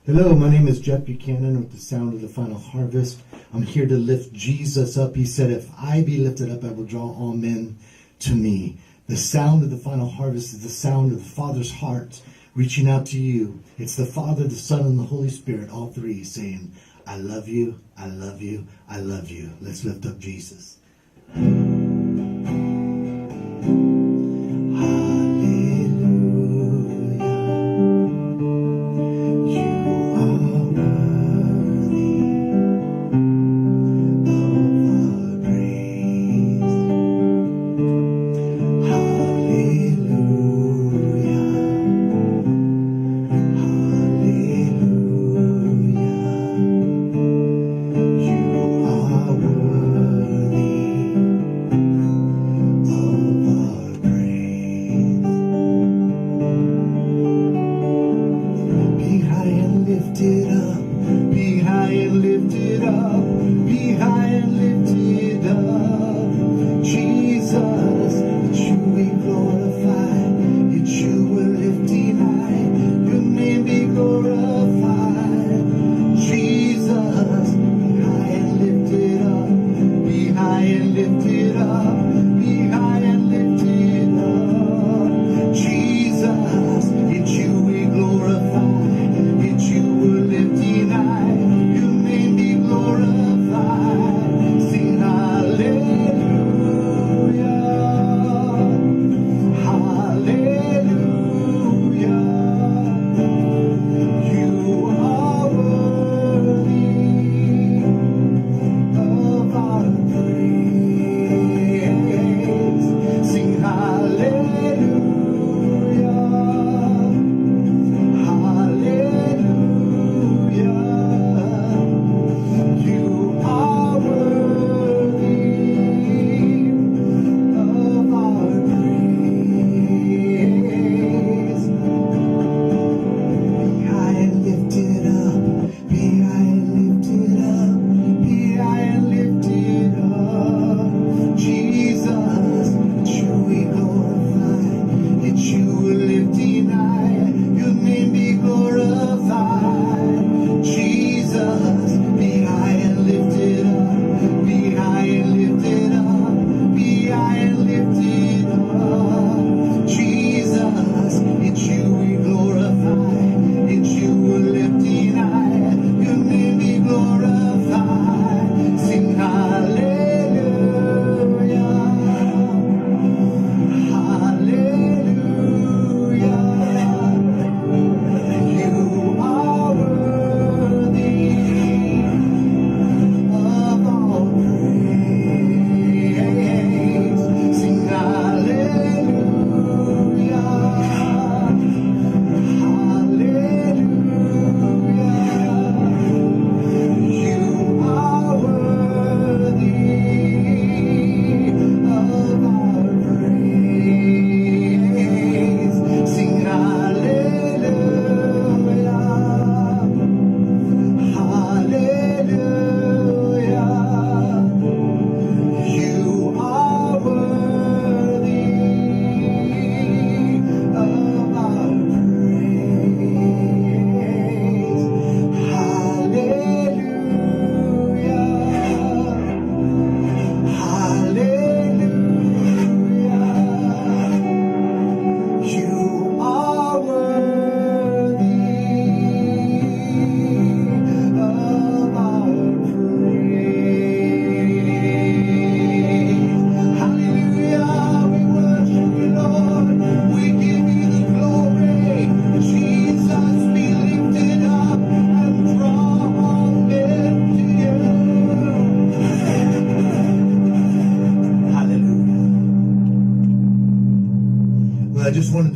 Hello, my name is Jeff Buchanan with the Sound of the Final Harvest. I'm here to lift Jesus up. He said, if I be lifted up, I will draw all men to me. The sound of the final harvest is the sound of the Father's heart reaching out to you. It's the Father, the Son, and the Holy Spirit, all three, saying, I love you, I love you, I love you. Let's lift up Jesus.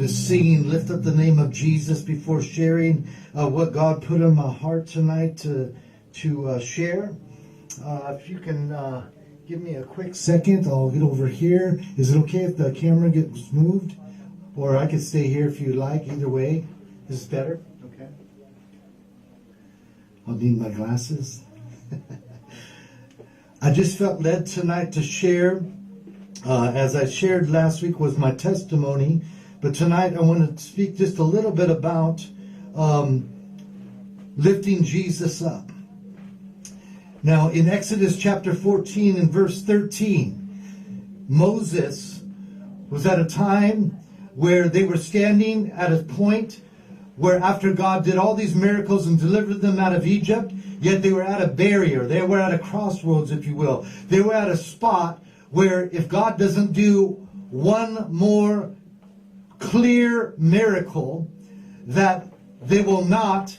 Singing, lift up the name of Jesus before sharing what God put in my heart tonight to share. If you can give me a quick second, I'll get over here. Is it okay if the camera gets moved? Or I could stay here if you like. Either way. Is this better? Okay. I'll need my glasses. I just felt led tonight to share, as I shared last week, was my testimony. But tonight I want to speak just a little bit about lifting Jesus up. Now, in Exodus chapter 14 and verse 13, Moses was at a time where they were standing at a point where after God did all these miracles and delivered them out of Egypt, yet they were at a barrier. They were at a crossroads, if you will. They were at a spot where if God doesn't do one more clear miracle, that they will not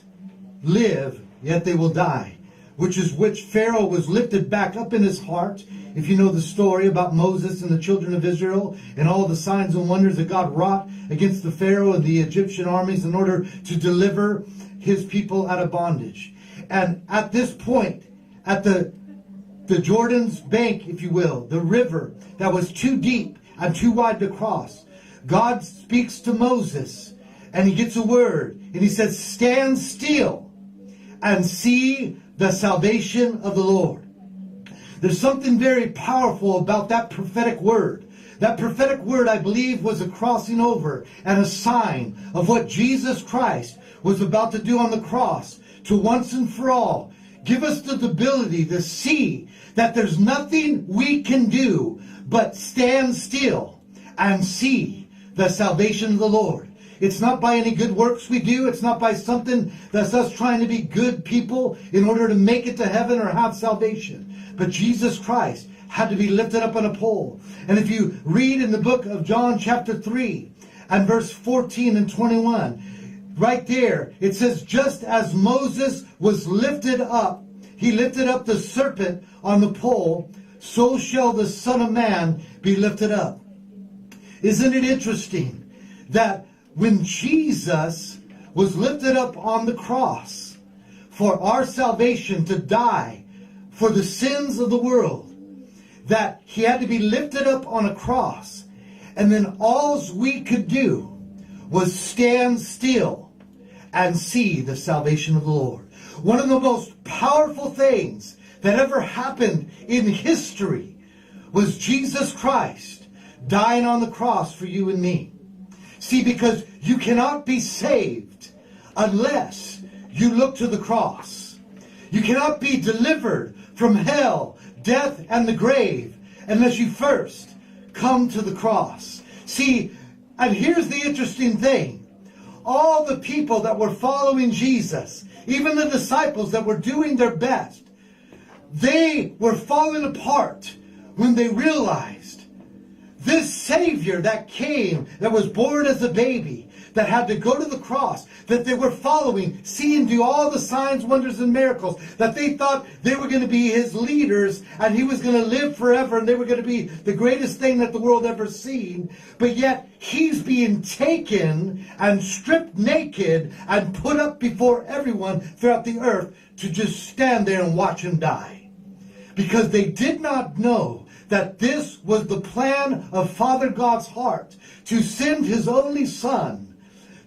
live, yet they will die. Which Pharaoh was lifted back up in his heart. If you know the story about Moses and the children of Israel and all the signs and wonders that God wrought against the Pharaoh and the Egyptian armies in order to deliver his people out of bondage. And at this point, at the Jordan's bank, if you will, the river that was too deep and too wide to cross, God speaks to Moses and he gets a word and he says, "Stand still and see the salvation of the Lord." There's something very powerful about that prophetic word. That prophetic word, I believe, was a crossing over and a sign of what Jesus Christ was about to do on the cross to once and for all give us the ability to see that there's nothing we can do but stand still and see the salvation of the Lord. It's not by any good works we do. It's not by something that's us trying to be good people in order to make it to heaven or have salvation. But Jesus Christ had to be lifted up on a pole. And if you read in the book of John chapter 3 and verse 14 and 21, right there, it says, just as Moses was lifted up, he lifted up the serpent on the pole, so shall the Son of Man be lifted up. Isn't it interesting that when Jesus was lifted up on the cross for our salvation to die for the sins of the world, that he had to be lifted up on a cross, and then all we could do was stand still and see the salvation of the Lord. One of the most powerful things that ever happened in history was Jesus Christ dying on the cross for you and me. See, because you cannot be saved unless you look to the cross. You cannot be delivered from hell, death, and the grave unless you first come to the cross. See, and here's the interesting thing. All the people that were following Jesus, even the disciples that were doing their best, they were falling apart when they realized this Savior that came, that was born as a baby, that had to go to the cross, that they were following, seeing do all the signs, wonders, and miracles, that they thought they were going to be his leaders and he was going to live forever and they were going to be the greatest thing that the world ever seen. But yet he's being taken and stripped naked and put up before everyone throughout the earth to just stand there and watch him die. Because they did not know that this was the plan of Father God's heart, to send his only Son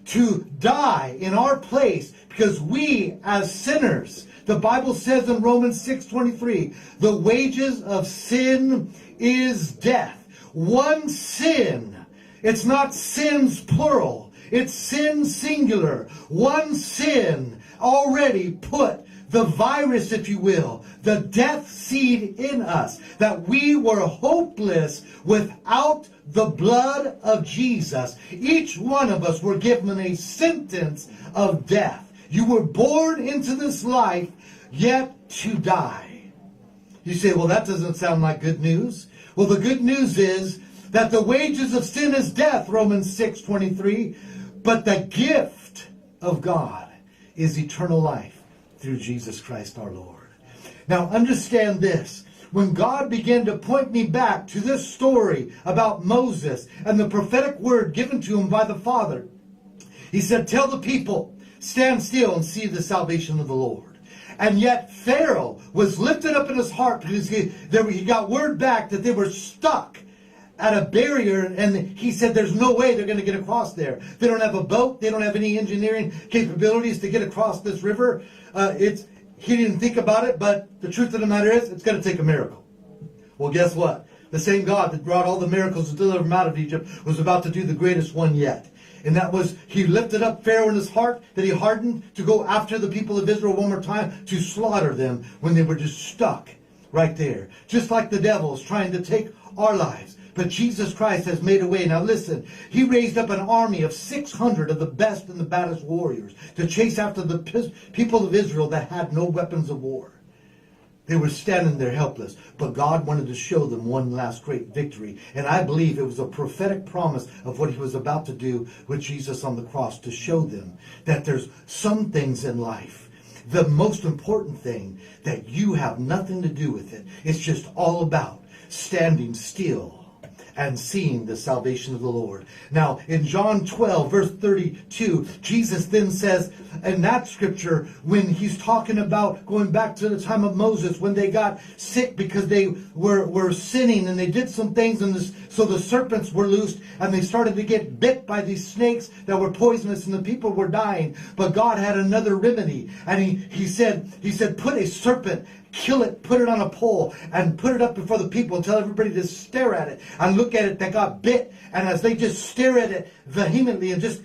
to die in our place, because we as sinners, the Bible says in Romans 6:23, the wages of sin is death. One sin, it's not sins plural, it's sin singular. One sin already put the virus, if you will, the death seed in us, that we were hopeless without the blood of Jesus. Each one of us were given a sentence of death. You were born into this life, yet to die. You say, well, that doesn't sound like good news. Well, the good news is that the wages of sin is death, Romans 6:23, but the gift of God is eternal life through Jesus Christ our Lord. Now understand this. When God began to point me back to this story about Moses and the prophetic word given to him by the Father, he said, tell the people, stand still and see the salvation of the Lord. And yet Pharaoh was lifted up in his heart because he got word back that they were stuck at a barrier, and he said there's no way they're going to get across there. They don't have a boat. They don't have any engineering capabilities to get across this river. He didn't think about it, but the truth of the matter is it's going to take a miracle. Well, guess what? The same God that brought all the miracles to deliver them out of Egypt was about to do the greatest one yet. And that was, he lifted up Pharaoh in his heart, that he hardened to go after the people of Israel one more time to slaughter them when they were just stuck right there. Just like the devil is trying to take our lives. But Jesus Christ has made a way. Now listen, he raised up an army of 600 of the best and the baddest warriors to chase after the people of Israel that had no weapons of war. They were standing there helpless. But God wanted to show them one last great victory. And I believe it was a prophetic promise of what he was about to do with Jesus on the cross, to show them that there's some things in life, the most important thing, that you have nothing to do with it. It's just all about standing still and seeing the salvation of the Lord. Now, in John 12, verse 32, Jesus then says in that scripture, when he's talking about going back to the time of Moses, when they got sick because they were sinning and they did some things, and so the serpents were loosed and they started to get bit by these snakes that were poisonous and the people were dying. But God had another remedy. And he said, put a serpent, kill it, put it on a pole, and put it up before the people and tell everybody to stare at it and look at it that got bit. And as they just stare at it vehemently and just,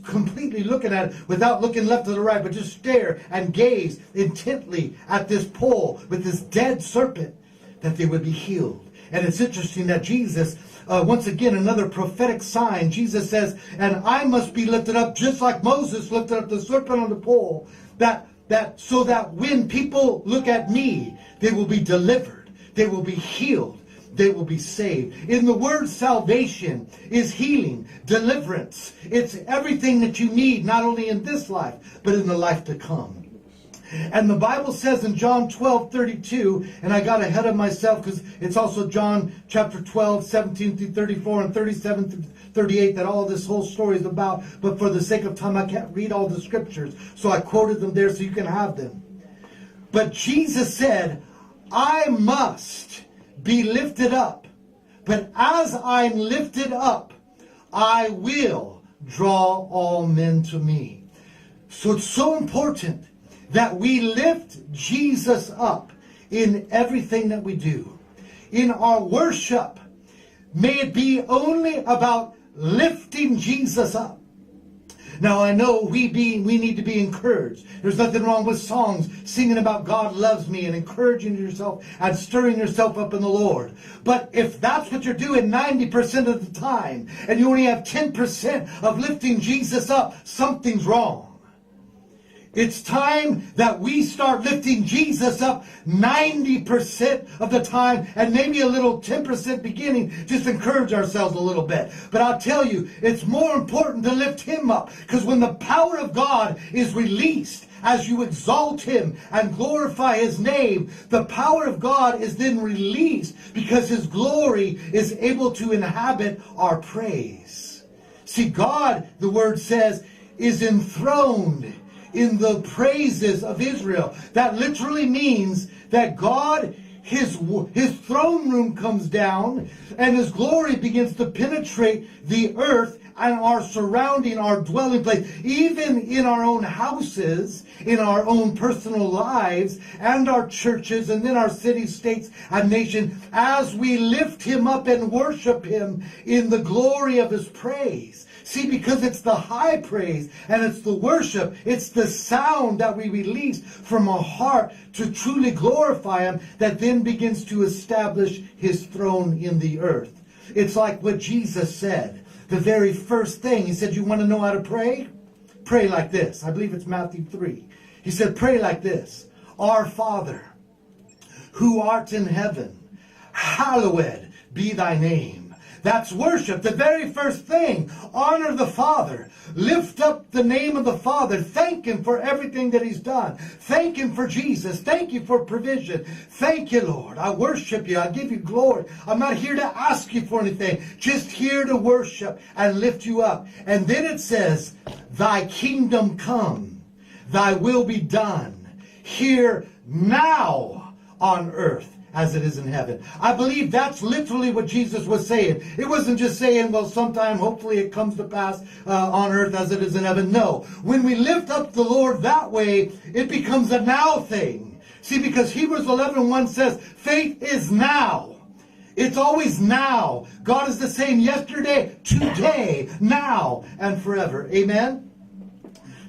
completely looking at it without looking left or the right, but just stare and gaze intently at this pole with this dead serpent, that they would be healed. And it's interesting that Jesus, once again, another prophetic sign, Jesus says, and I must be lifted up just like Moses lifted up the serpent on the pole, so that when people look at me, they will be delivered, they will be healed, they will be saved. In the word salvation is healing, deliverance. It's everything that you need, not only in this life, but in the life to come. And the Bible says in John 12:32, and I got ahead of myself because it's also John chapter 12, 17 through 34 and 37 through 38 that all this whole story is about. But for the sake of time, I can't read all the scriptures. So I quoted them there so you can have them. But Jesus said, I must be lifted up. But as I'm lifted up, I will draw all men to me. So it's so important that we lift Jesus up in everything that we do. In our worship, may it be only about lifting Jesus up. Now I know we need to be encouraged. There's nothing wrong with songs singing about God loves me and encouraging yourself and stirring yourself up in the Lord. But if that's what you're doing 90% of the time and you only have 10% of lifting Jesus up, something's wrong. It's time that we start lifting Jesus up 90% of the time, and maybe a little 10% beginning, just encourage ourselves a little bit. But I'll tell you, it's more important to lift him up, because when the power of God is released, as you exalt him and glorify his name, the power of God is then released because his glory is able to inhabit our praise. See, God, the word says, is enthroned in the praises of Israel. That literally means that God, his throne room comes down and his glory begins to penetrate the earth and our surrounding, our dwelling place, even in our own houses, in our own personal lives, and our churches, and then our cities, states, and nation, as we lift him up and worship him in the glory of his praise. See, because it's the high praise and it's the worship, it's the sound that we release from our heart to truly glorify him that then begins to establish his throne in the earth. It's like what Jesus said. The very first thing, he said, you want to know how to pray? Pray like this. I believe it's Matthew 3. He said, pray like this. Our Father, who art in heaven, hallowed be thy name. That's worship. The very first thing. Honor the Father. Lift up the name of the Father. Thank him for everything that he's done. Thank him for Jesus. Thank you for provision. Thank you, Lord. I worship you. I give you glory. I'm not here to ask you for anything. Just here to worship and lift you up. And then it says, thy kingdom come. Thy will be done. Here now on earth as it is in heaven. I believe that's literally what Jesus was saying. It wasn't just saying, well, sometime, hopefully it comes to pass on earth as it is in heaven. No. When we lift up the Lord that way, it becomes a now thing. See, because Hebrews 11:1 says, faith is now. It's always now. God is the same yesterday, today, now, and forever. Amen?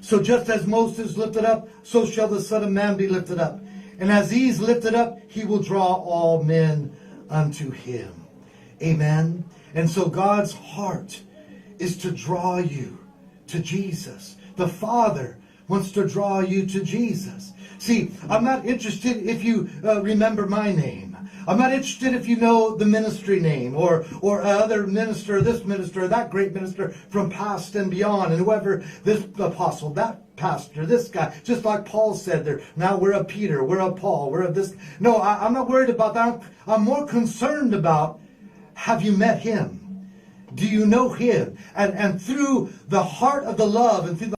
So just as Moses lifted up, so shall the Son of Man be lifted up. And as he is lifted up, he will draw all men unto him. Amen? And so God's heart is to draw you to Jesus. The Father wants to draw you to Jesus. See, I'm not interested if you remember my name. I'm not interested if you know the ministry name or other minister, this minister, that great minister from past and beyond, and whoever, this apostle, that pastor, this guy, just like Paul said there. Now we're a Peter, we're a Paul, we're a this. No, I'm not worried about that. I'm more concerned about, have you met him? Do you know him? And through the heart of the love and through the